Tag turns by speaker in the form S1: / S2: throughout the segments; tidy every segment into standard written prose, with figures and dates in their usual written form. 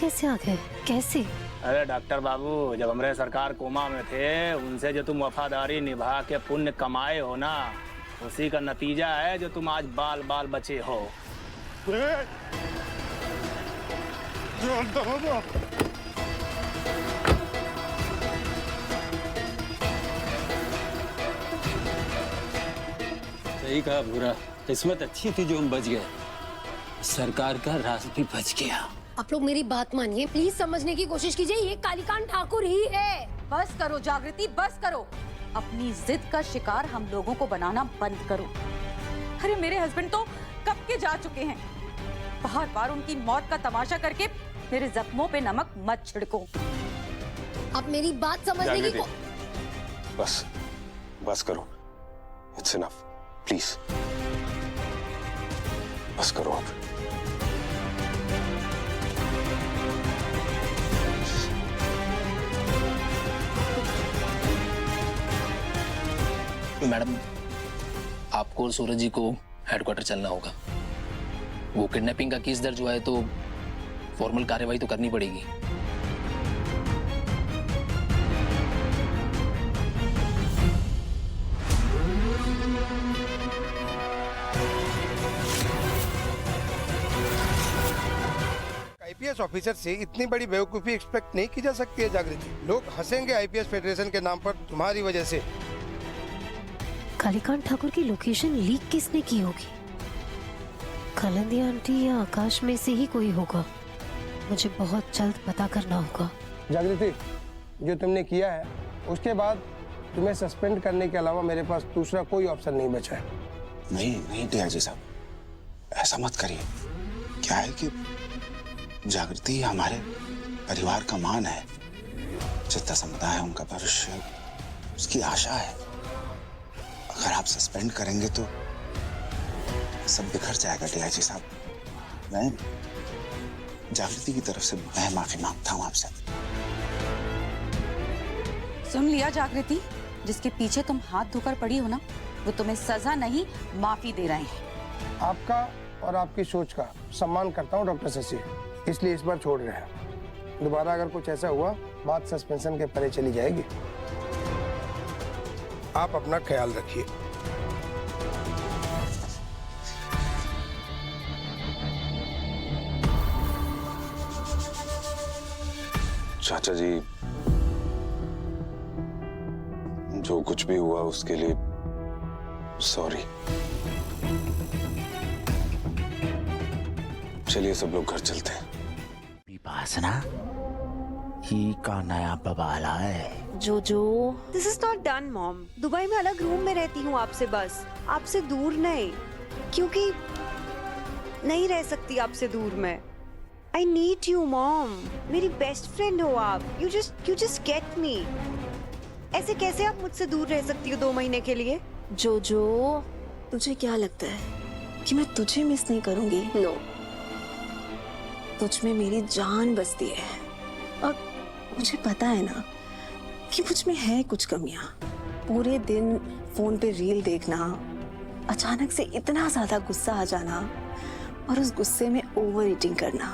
S1: कैसे आ गए? कैसे?
S2: अरे डॉक्टर बाबू, जब हमारे सरकार कोमा में थे, उनसे जो तुम वफादारी निभा के पुण्य कमाए हो ना, उसी का नतीजा है जो तुम आज बाल बाल बचे हो।
S3: सही कहा भूरा, किस्मत अच्छी थी जो हम बच गए। सरकार का राज भी बच गया।
S1: आप लोग मेरी बात मानिए, प्लीज समझने की कोशिश कीजिए, ये कालीकांत ठाकुर ही है।
S4: बस करो जागृति, बस करो। अपनी जिद का शिकार हम लोगों को बनाना बंद करो। अरे मेरे हस्बैंड तो कब के जा चुके हैं। बार बार उनकी मौत का तमाशा करके मेरे जख्मों पे नमक मत छिड़को।
S1: आप मेरी बात समझने की
S5: बस करो। इट्स इनफ, प्लीज बस करो अब।
S6: मैडम, आपको और सूरज जी को हेडक्वार्टर चलना होगा। वो किडनैपिंग का केस दर्ज हुआ है तो फॉर्मल कार्यवाही तो करनी पड़ेगी।
S7: आईपीएस ऑफिसर से इतनी बड़ी बेवकूफी एक्सपेक्ट नहीं की जा सकती है जागृति। लोग हंसेंगे आईपीएस फेडरेशन के नाम पर तुम्हारी वजह से।
S1: कालीकांत ठाकुर की लोकेशन लीक किसने की होगी? कलंदी आंटी या आकाश में से ही कोई होगा। मुझे बहुत जल्द पता करना होगा।
S7: जागृति, जो तुमने किया है उसके बाद तुम्हें सस्पेंड करने के अलावा मेरे पास दूसरा कोई ऑप्शन नहीं बचा है।
S5: नहीं डीआईजी साहब, ऐसा मत करिए। क्या है कि जागृति हमारे परिवार का मान है, जितना समुदाय है उनका भविष्य, उसकी आशा है। अगर आप सस्पेंड करेंगे तो सब बिखर जाएगा डीआईजी साहब। मैं जागृति की तरफ से मैं माफी मांगता हूँ आपसे।
S4: सुन लिया जागृति, जिसके पीछे तुम हाथ धोकर पड़ी हो ना, वो तुम्हें सजा नहीं माफी दे रहे हैं।
S7: आपका और आपकी सोच का सम्मान करता हूँ डॉक्टर शशि, इसलिए इस बार छोड़ रहे हैं। दोबारा अगर कुछ ऐसा हुआ, बात सस्पेंशन के परे चली जाएगी। आप अपना ख्याल रखिए।
S5: चाचा जी, जो कुछ भी हुआ उसके लिए सॉरी। चलिए सब लोग घर चलते हैं।
S8: विपासना, ही का नया बवाल है।
S9: जोजो, this is not done mom. Dubai में अलग रूम में रहती हूँ आपसे, बस आपसे दूर नहीं, क्योंकि नहीं रह सकती आपसे दूर मैं। आई नीड यू मॉम, मेरी बेस्ट फ्रेंड हो आप। You just get me. ऐसे कैसे आप मुझसे दूर रह सकती हो 2 महीने के लिए?
S10: जोजो, तुझे क्या लगता है कि मैं तुझे मिस नहीं करूंगी?
S9: नो,
S10: तुझ में मेरी जान बसती है और मुझे पता है ना कि मुझ में है कुछ कमियां। पूरे दिन फोन पे रील देखना, अचानक से इतना ज्यादा गुस्सा आ जाना और उस गुस्से में ओवर ईटिंग करना,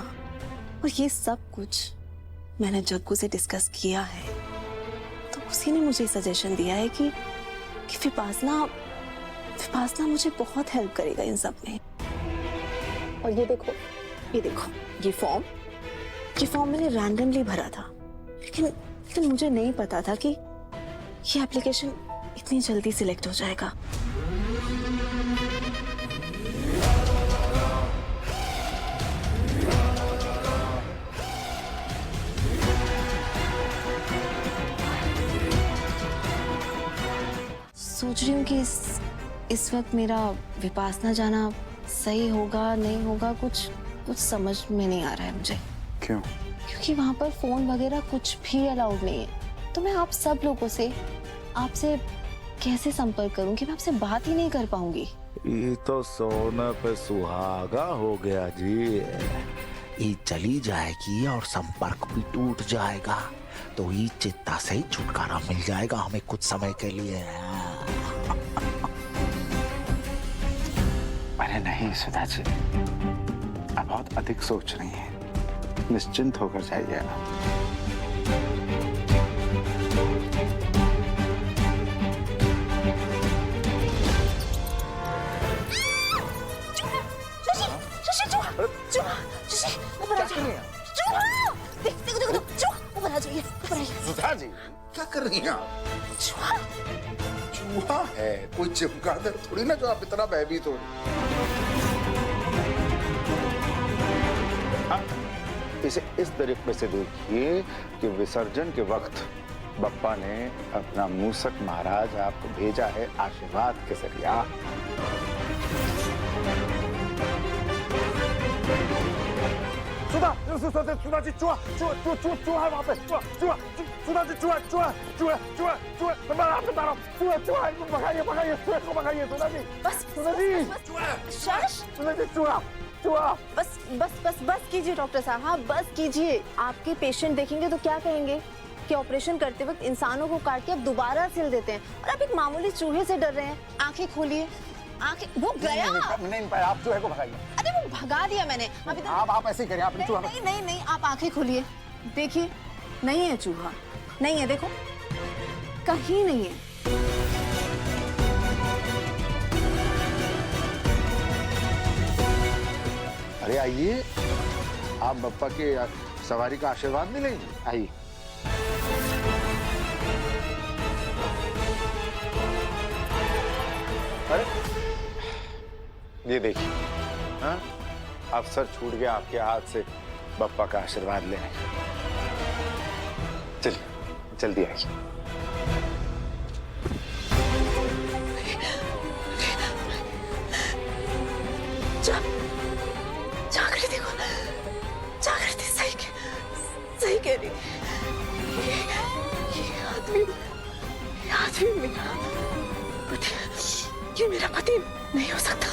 S10: और ये सब कुछ मैंने जग्गू से डिस्कस किया है। तो उसी ने मुझे सजेशन दिया है कि विपासना मुझे बहुत हेल्प करेगा इन सब में। और ये देखो ये फॉर्म मैंने रैंडमली भरा था, लेकिन मुझे नहीं पता था कि ये एप्लीकेशन इतनी जल्दी सिलेक्ट हो जाएगा। सोच रही हूँ कि इस वक्त मेरा विपासना जाना सही होगा नहीं होगा, कुछ समझ में नहीं आ रहा है मुझे।
S5: क्यों?
S10: क्योंकि वहाँ पर फोन वगैरह कुछ भी अलाउड नहीं है। तो मैं आप सब लोगों से आपसे कैसे संपर्क करूं कि मैं आपसे बात ही नहीं कर पाऊंगी।
S8: ये तो सोने पे सुहागा हो गया जी। ये चली जाएगी और संपर्क भी टूट जाएगा, तो ये चिंता से ही छुटकारा मिल जाएगा हमें कुछ समय के लिए।
S5: अरे नहीं सुधा जी, आप बहुत अधिक सोच रही हैं। निश्चिंत होकर जाइए आप।
S8: सुधा जी क्या कर रही हैं आप? चूहा है, कोई चमगादड़ थोड़ी ना जो आप इतना भयभीत हो। इसे इस तरीके से देखिए कि विसर्जन के वक्त बप्पा ने अपना मूसक महाराज आपको भेजा है आशीर्वाद के जरिए। सुधा जी चूहा है वहाँ पे, सुधा जी चूहा मैं आपको बता रहा हूँ, चूहा भगाइए सुधा जी।
S10: बस
S8: सुधा जी सुधा जी चूहा।
S10: बस कीजिए डॉक्टर साहब, हाँ बस कीजिए। आपके पेशेंट देखेंगे तो क्या कहेंगे कि ऑपरेशन करते वक्त इंसानों को काट के आप दोबारा सिल देते हैं और आप एक मामूली चूहे से डर रहे हैं। आंखें खोलिए, आंखें, वो गया
S8: नहीं आप चूहे को भगाइए।
S10: अरे वो भगा दिया मैंने अभी तक।
S8: आप ऐसे ही करिए, आपने चूहा
S10: नहीं आप आंखें खोलिए, देखिए नहीं है चूहा, नहीं है, देखो कहीं नहीं है।
S8: अरे आइए, आप बप्पा के सवारी का आशीर्वाद भी लेंगे, आइए। अरे ये देखिए, हाँ अब सर छूट गया आपके हाथ से बप्पा का आशीर्वाद लेने। चलिए जल्दी आइए।
S10: जागृति देखो, जागृति सही कह रही। ये आदमी मेरा पति, ये मेरा पति नहीं हो सकता।